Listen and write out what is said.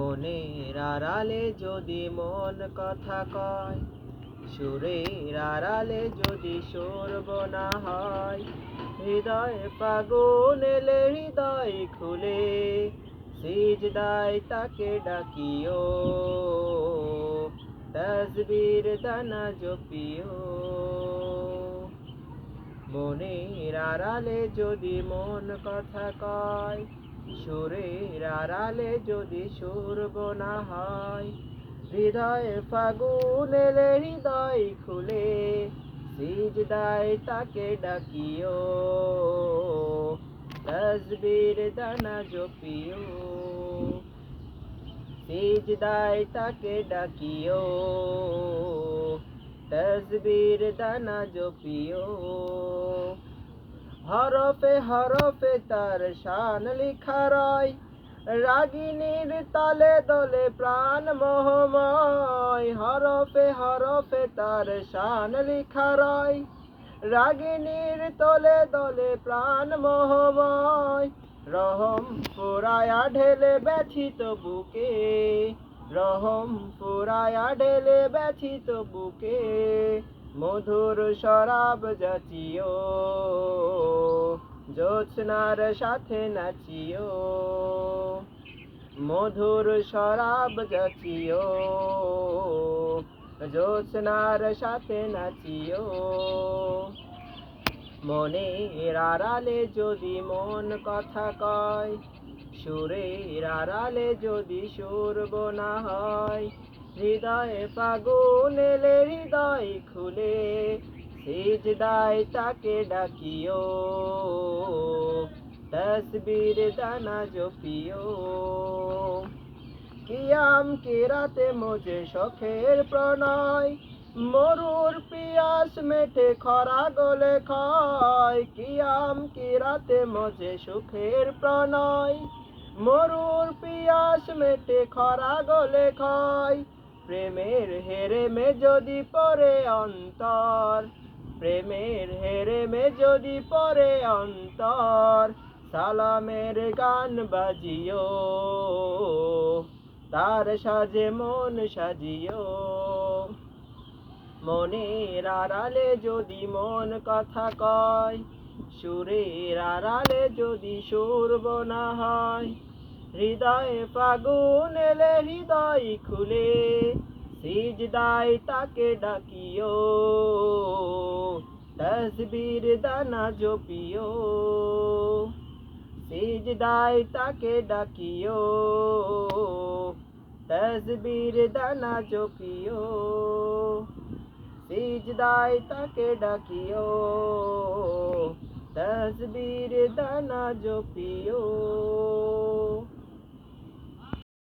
মনের আড়ালে যদি মন কথা কয়, সুরের আড়ালে যদি সুর বোনা হয়, হৃদয়ে ফাগুন এলে হৃদয় খুলে সিজদায় তাকে ডাকিও, তাসবির দানা জপিও। মনের আড়ালে যদি মন কথা কয়, সুরের আড়ালে যদি সুর বোনা হয়, হৃদয়ে ফাগুন এলে হৃদয় খুলে সিজদায় তাকে ডাকিও, তাসবির দানা জপিও। সিজদায় তাকে ডাকিও, তাসবির দানা জপিও। হরফে হরফে তার শান লিখা রয়, রাগিনীর তালে দোলে প্রাণ মোহময়। হরফে হরফে তার শান লিখা রয়, রাগিনীর তলে দোলে প্রাণ মোহময়। রহম ফুরায়া ঢেলে ব্যথিত বুকে, রহম ফুরায়া ঢেলে ব্যথিত বুকে, মধুর শরাব যাচিও, জ্যোৎস্নার সাথে নাচিও। মধুর শরাব যাচিও, জ্যোৎস্নার সাথে নাচিও। মনের আড়ালে যদি মন কথা কয়, সুরের আড়ালে যদি সুর বোনা হয়, হৃদয়ে ফাগুন এলে হৃদয় খুলে সিজদায় তাকে ডাকিও, তাসবির দানা জপিও। কিয়াম কিরাতে মোজে শখের প্রণয়, মরুর পিয়াস মেটে খরা গলে খায়। কিয়াম কিরাতে মোজে সুখের প্রণয়, মরুর পিয়াস মেটে খরা গলে খায়। প্রেমের হেরেমে যদি পড়ে অন্তর, প্রেমের হেরেমে যদি পড়ে অন্তর, সালামের গান বাজিও, তার সাজে মন সাজিও। মনের আড়ালে যদি মন কথা কয়, সুরের আড়ালে যদি সুর বোনা হয়, হৃদয়ে ফাগুন এলে হৃদয় খুলে সিজদায় তাকে ডাকিও, তাসবির দানা জপিও। সিজদায় তাকে ডাকিও, তাসবির দানা জপিও। সিজদায় তাকে ডাকিও, তাসবির দানা জপিও।